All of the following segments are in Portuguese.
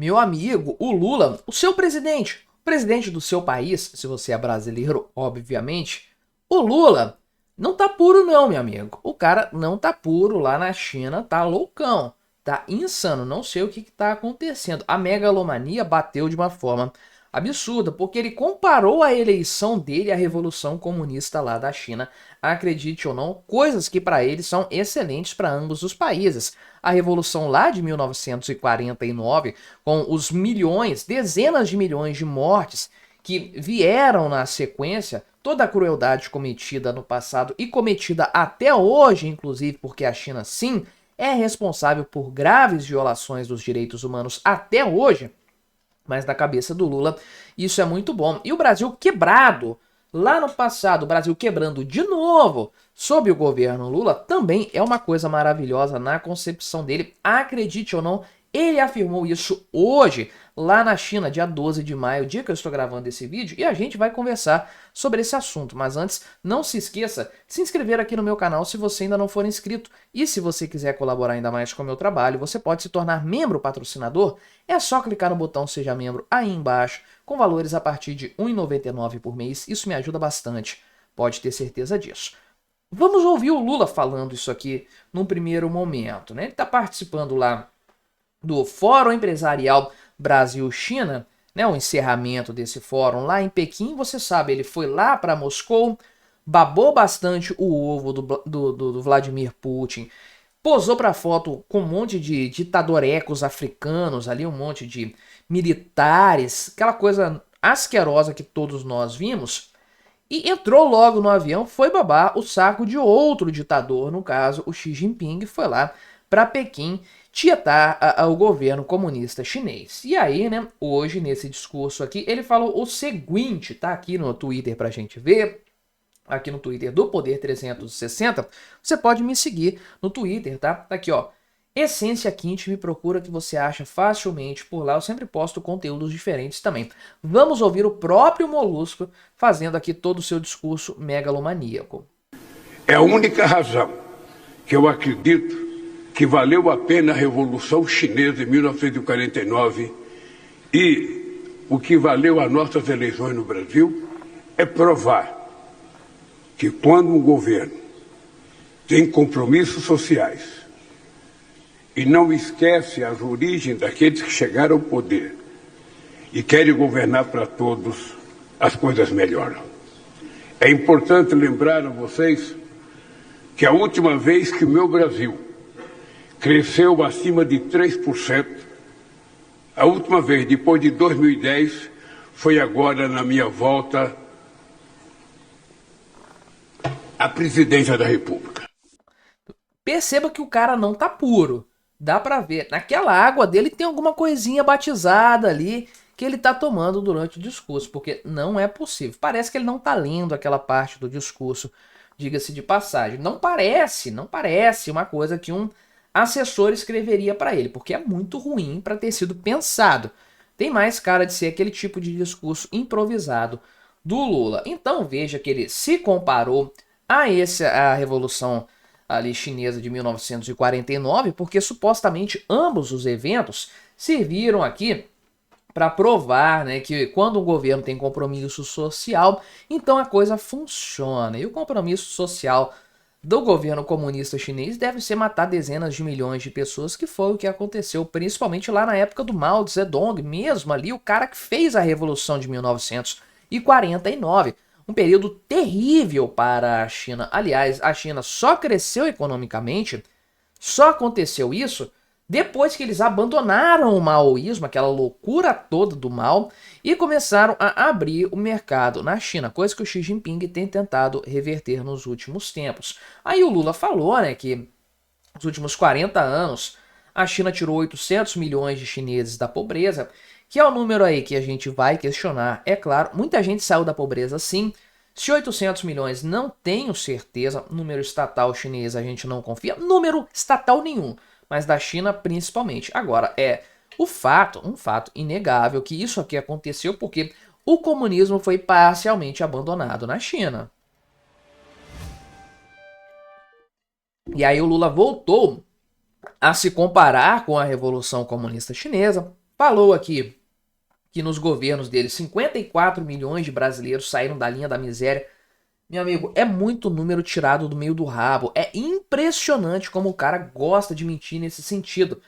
Meu amigo, o Lula, o seu presidente, o presidente do seu país, se você é brasileiro, obviamente, o Lula não tá puro não, meu amigo. O cara não tá puro lá na China, tá loucão, tá insano, não sei o que que tá acontecendo. A megalomania bateu de uma forma absurda, porque ele comparou a eleição dele à Revolução Comunista lá da China, acredite ou não, coisas que para ele são excelentes para ambos os países. A Revolução lá de 1949, com os milhões, dezenas de milhões de mortes que vieram na sequência, toda a crueldade cometida no passado e cometida até hoje, inclusive porque a China, sim, é responsável por graves violações dos direitos humanos até hoje, mas na cabeça do Lula isso é muito bom. E o Brasil quebrado, lá no passado, o Brasil quebrando de novo sob o governo Lula, também é uma coisa maravilhosa na concepção dele. Acredite ou não, ele afirmou isso hoje, lá na China, dia 12 de maio, dia que eu estou gravando esse vídeo, e a gente vai conversar sobre esse assunto. Mas antes, não se esqueça de se inscrever aqui no meu canal se você ainda não for inscrito. E se você quiser colaborar ainda mais com o meu trabalho, você pode se tornar membro patrocinador. É só clicar no botão Seja Membro aí embaixo, com valores a partir de R$ 1,99 por mês. Isso me ajuda bastante, pode ter certeza disso. Vamos ouvir o Lula falando isso aqui num primeiro momento, né? Ele está participando lá do Fórum Empresarial Brasil-China, né, o encerramento desse fórum lá em Pequim. Você sabe, ele foi lá para Moscou, babou bastante o ovo do Vladimir Putin, posou para foto com um monte de ditadorecos africanos ali, um monte de militares, aquela coisa asquerosa que todos nós vimos, e entrou logo no avião, foi babar o saco de outro ditador, no caso o Xi Jinping, foi lá para Pequim tietar o governo comunista chinês. E aí, né, hoje nesse discurso aqui, ele falou o seguinte, tá aqui no Twitter pra gente ver, aqui no Twitter do Poder 360, você pode me seguir no Twitter, tá? Tá aqui, ó. Essência Quinte, me procura que você acha facilmente por lá. Eu sempre posto conteúdos diferentes também. Vamos ouvir o próprio Molusco fazendo aqui todo o seu discurso megalomaníaco. É a única razão que eu acredito que valeu a pena a Revolução Chinesa em 1949 e o que valeu as nossas eleições no Brasil é provar que quando um governo tem compromissos sociais e não esquece as origens daqueles que chegaram ao poder e querem governar para todos, as coisas melhoram. É importante lembrar a vocês que a última vez que o meu Brasil cresceu acima de 3%, a última vez, depois de 2010, foi agora na minha volta à presidência da República. Perceba que o cara não tá puro. Dá pra ver. Naquela água dele tem alguma coisinha batizada ali que ele tá tomando durante o discurso, porque não é possível. Parece que ele não tá lendo aquela parte do discurso, diga-se de passagem. Não parece uma coisa que um assessor escreveria para ele, porque é muito ruim para ter sido pensado. Tem mais cara de ser aquele tipo de discurso improvisado do Lula. Então veja que ele se comparou a Revolução ali chinesa de 1949, porque supostamente ambos os eventos serviram aqui para provar, né, que quando o governo tem compromisso social, então a coisa funciona. E o compromisso social do governo comunista chinês deve ser matar dezenas de milhões de pessoas, que foi o que aconteceu, principalmente lá na época do Mao Zedong, mesmo ali o cara que fez a Revolução de 1949. Um período terrível para a China. Aliás, a China só cresceu economicamente, só aconteceu isso depois que eles abandonaram o maoísmo, aquela loucura toda do Mao, e começaram a abrir o mercado na China, coisa que o Xi Jinping tem tentado reverter nos últimos tempos. Aí o Lula falou, né, que nos últimos 40 anos a China tirou 800 milhões de chineses da pobreza, que é o número aí que a gente vai questionar. É claro, muita gente saiu da pobreza sim. Se 800 milhões não tenho certeza, número estatal chinês a gente não confia, número estatal nenhum, mas da China principalmente. Agora, é um fato inegável que isso aqui aconteceu porque o comunismo foi parcialmente abandonado na China. E aí o Lula voltou a se comparar com a Revolução Comunista Chinesa, falou aqui que nos governos dele 54 milhões de brasileiros saíram da linha da miséria. Meu amigo, é muito número tirado do meio do rabo. É impressionante como o cara gosta de mentir nesse sentido.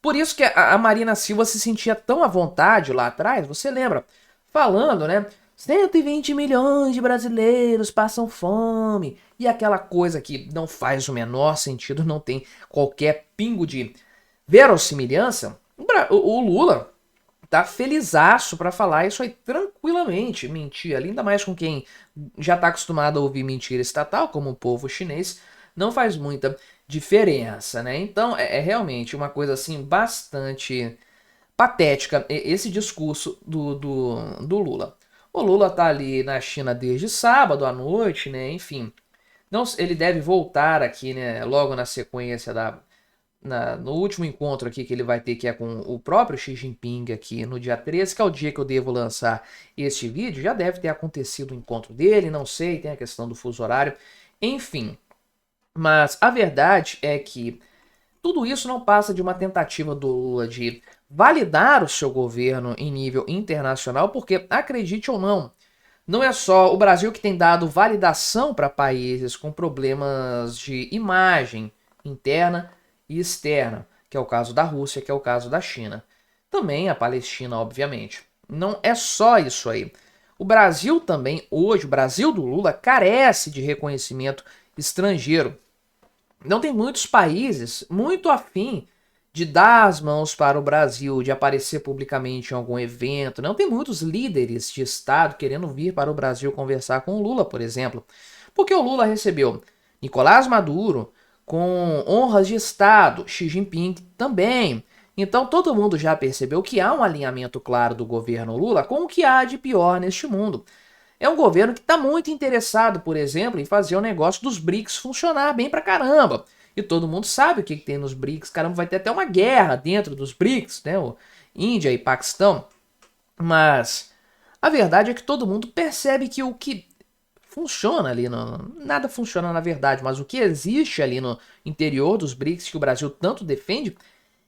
Por isso que a Marina Silva se sentia tão à vontade lá atrás, você lembra? Falando, né? 120 milhões de brasileiros passam fome. E aquela coisa que não faz o menor sentido, não tem qualquer pingo de verossimilhança. O Lula tá felizaço pra falar isso aí tranquilamente. Mentir ali, ainda mais com quem já tá acostumado a ouvir mentira estatal, como o povo chinês, não faz muita diferença, né? Então é realmente uma coisa assim bastante patética esse discurso do Lula. O Lula tá ali na China desde sábado à noite, né? Enfim, não, ele deve voltar aqui, né? Logo na sequência no último encontro aqui que ele vai ter, que é com o próprio Xi Jinping aqui no dia 13, que é o dia que eu devo lançar este vídeo. Já deve ter acontecido o encontro dele, não sei, tem a questão do fuso horário, enfim. Mas a verdade é que tudo isso não passa de uma tentativa do Lula de validar o seu governo em nível internacional, porque, acredite ou não, não é só o Brasil que tem dado validação para países com problemas de imagem interna e externa, que é o caso da Rússia, que é o caso da China. Também a Palestina, obviamente. Não é só isso aí. O Brasil também, hoje, o Brasil do Lula, carece de reconhecimento estrangeiro. Não tem muitos países muito afim de dar as mãos para o Brasil, de aparecer publicamente em algum evento. Não tem muitos líderes de Estado querendo vir para o Brasil conversar com o Lula, por exemplo. Porque o Lula recebeu Nicolás Maduro com honras de Estado, Xi Jinping também. Então todo mundo já percebeu que há um alinhamento claro do governo Lula com o que há de pior neste mundo. É um governo que está muito interessado, por exemplo, em fazer o negócio dos BRICS funcionar bem pra caramba. E todo mundo sabe o que tem nos BRICS. Caramba, vai ter até uma guerra dentro dos BRICS, né? O Índia e Paquistão. Mas a verdade é que todo mundo percebe que o que funciona ali, nada funciona na verdade, mas o que existe ali no interior dos BRICS que o Brasil tanto defende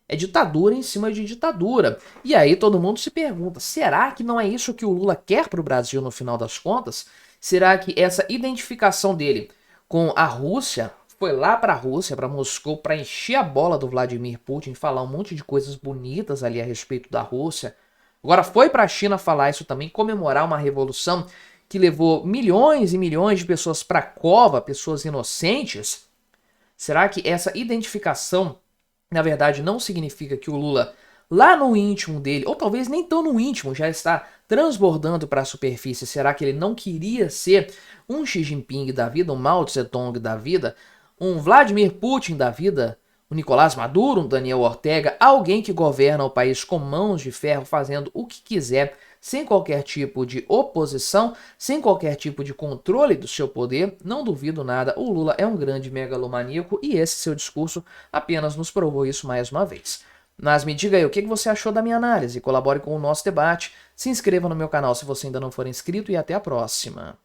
é ditadura em cima de ditadura. E aí todo mundo se pergunta, será que não é isso que o Lula quer para o Brasil no final das contas? Será que essa identificação dele com a Rússia foi lá para a Rússia, para Moscou, para encher a bola do Vladimir Putin, falar um monte de coisas bonitas ali a respeito da Rússia? Agora foi para a China falar isso também, comemorar uma revolução que levou milhões e milhões de pessoas para a cova, pessoas inocentes? Será que essa identificação na verdade não significa que o Lula, lá no íntimo dele, ou talvez nem tão no íntimo, já está transbordando para a superfície? Será que ele não queria ser um Xi Jinping da vida, um Mao Tse-tung da vida, um Vladimir Putin da vida, um Nicolás Maduro, um Daniel Ortega, alguém que governa o país com mãos de ferro, fazendo o que quiser, sem qualquer tipo de oposição, sem qualquer tipo de controle do seu poder? Não duvido nada, o Lula é um grande megalomaníaco e esse seu discurso apenas nos provou isso mais uma vez. Mas me diga aí, o que você achou da minha análise? Colabore com o nosso debate, se inscreva no meu canal se você ainda não for inscrito e até a próxima.